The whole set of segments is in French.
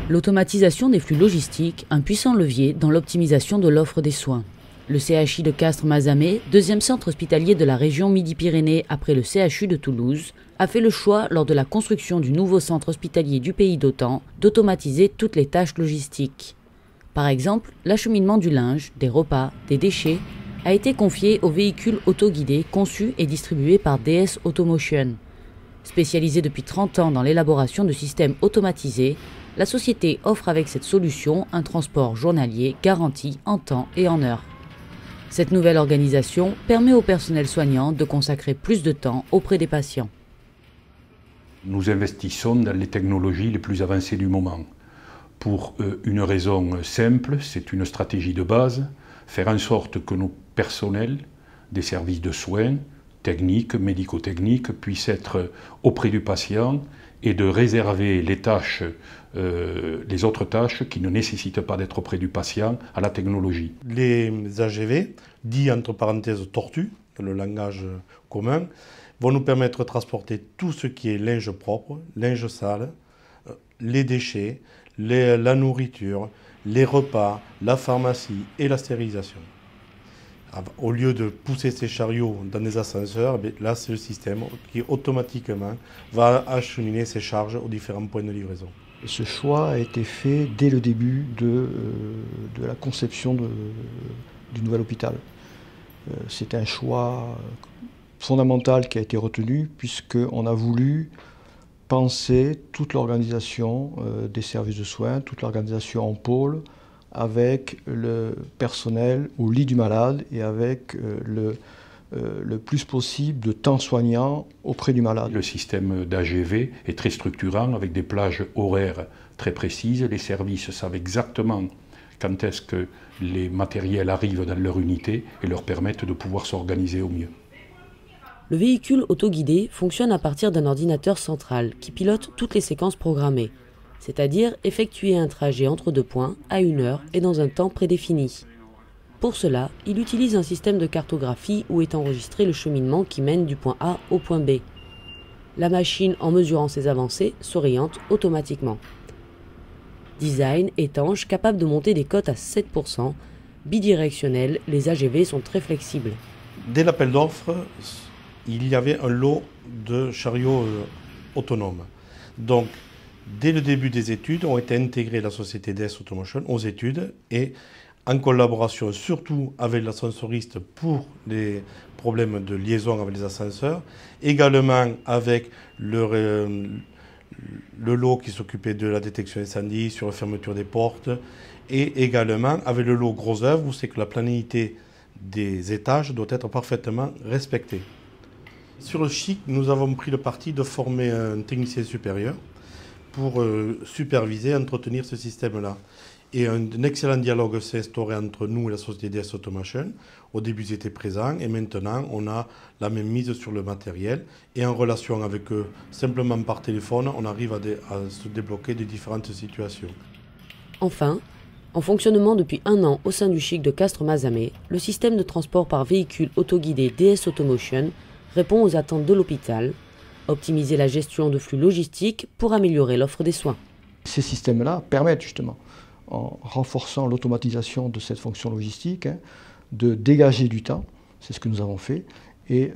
L'automatisation des flux logistiques, un puissant levier dans l'optimisation de l'offre des soins. Le CHI de Castres-Mazamet, deuxième centre hospitalier de la région Midi-Pyrénées après le CHU de Toulouse, a fait le choix, lors de la construction du nouveau centre hospitalier du Pays d'Autan, d'automatiser toutes les tâches logistiques. Par exemple, l'acheminement du linge, des repas, des déchets a été confié aux véhicules autoguidés conçus et distribués par DS Automotion. Spécialisée depuis 30 ans dans l'élaboration de systèmes automatisés, la société offre avec cette solution un transport journalier garanti en temps et en heure. Cette nouvelle organisation permet au personnel soignant de consacrer plus de temps auprès des patients. Nous investissons dans les technologies les plus avancées du moment. Pour une raison simple, c'est une stratégie de base, faire en sorte que nos personnels des services de soins, techniques, médico-techniques, puissent être auprès du patient et de réserver les autres tâches qui ne nécessitent pas d'être auprès du patient à la technologie. Les AGV, dits entre parenthèses tortues, dans le langage commun, vont nous permettre de transporter tout ce qui est linge propre, linge sale, les déchets, la nourriture, les repas, la pharmacie et la stérilisation. Au lieu de pousser ces chariots dans des ascenseurs, là c'est le système qui automatiquement va acheminer ces charges aux différents points de livraison. Ce choix a été fait dès le début de la conception du nouvel hôpital. C'est un choix fondamental qui a été retenu puisqu'on a voulu penser toute l'organisation des services de soins, toute l'organisation en pôle, avec le personnel au lit du malade et avec le plus possible de temps soignant auprès du malade. Le système d'AGV est très structurant avec des plages horaires très précises. Les services savent exactement quand est-ce que les matériels arrivent dans leur unité et leur permettent de pouvoir s'organiser au mieux. Le véhicule autoguidé fonctionne à partir d'un ordinateur central qui pilote toutes les séquences programmées, c'est-à-dire effectuer un trajet entre deux points à 1 heure et dans un temps prédéfini. Pour cela, il utilise un système de cartographie où est enregistré le cheminement qui mène du point A au point B. La machine, en mesurant ses avancées, s'oriente automatiquement. Design étanche, capable de monter des cotes à 7%, bidirectionnel, les AGV sont très flexibles. Dès l'appel d'offres, il y avait un lot de chariots autonomes. Donc, dès le début des études, ont été intégrées la société DS Automotion aux études et en collaboration surtout avec l'ascensoriste pour les problèmes de liaison avec les ascenseurs, également avec le lot qui s'occupait de la détection incendie, sur la fermeture des portes, et également avec le lot gros œuvre où c'est que la planéité des étages doit être parfaitement respectée. Sur le CHIC, nous avons pris le parti de former un technicien supérieur pour superviser et entretenir ce système-là. Et un excellent dialogue s'est instauré entre nous et la société DS Automation. Au début, ils étaient présents et maintenant, on a la même mise sur le matériel. Et en relation avec eux, simplement par téléphone, on arrive à se débloquer de différentes situations. Enfin, en fonctionnement depuis 1 an au sein du CHIC de Castres-Mazamet, le système de transport par véhicule autoguidé DS Automotion répond aux attentes de l'hôpital, optimiser la gestion de flux logistiques pour améliorer l'offre des soins. Ces systèmes-là permettent justement, en renforçant l'automatisation de cette fonction logistique, de dégager du temps, c'est ce que nous avons fait, et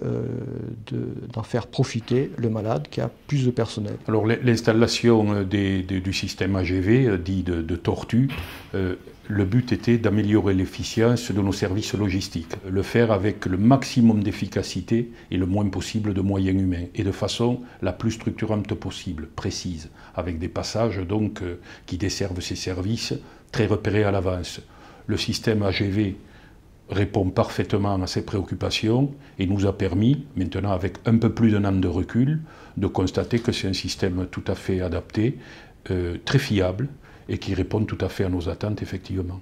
d'en faire profiter le malade qui a plus de personnel. Alors l'installation du système AGV, dit de tortue, le but était d'améliorer l'efficience de nos services logistiques, le faire avec le maximum d'efficacité et le moins possible de moyens humains, et de façon la plus structurante possible, précise, avec des passages donc qui desservent ces services très repérés à l'avance. Le système AGV répond parfaitement à ces préoccupations et nous a permis, maintenant avec un peu plus d'1 an de recul, de constater que c'est un système tout à fait adapté, très fiable et qui répond tout à fait à nos attentes effectivement.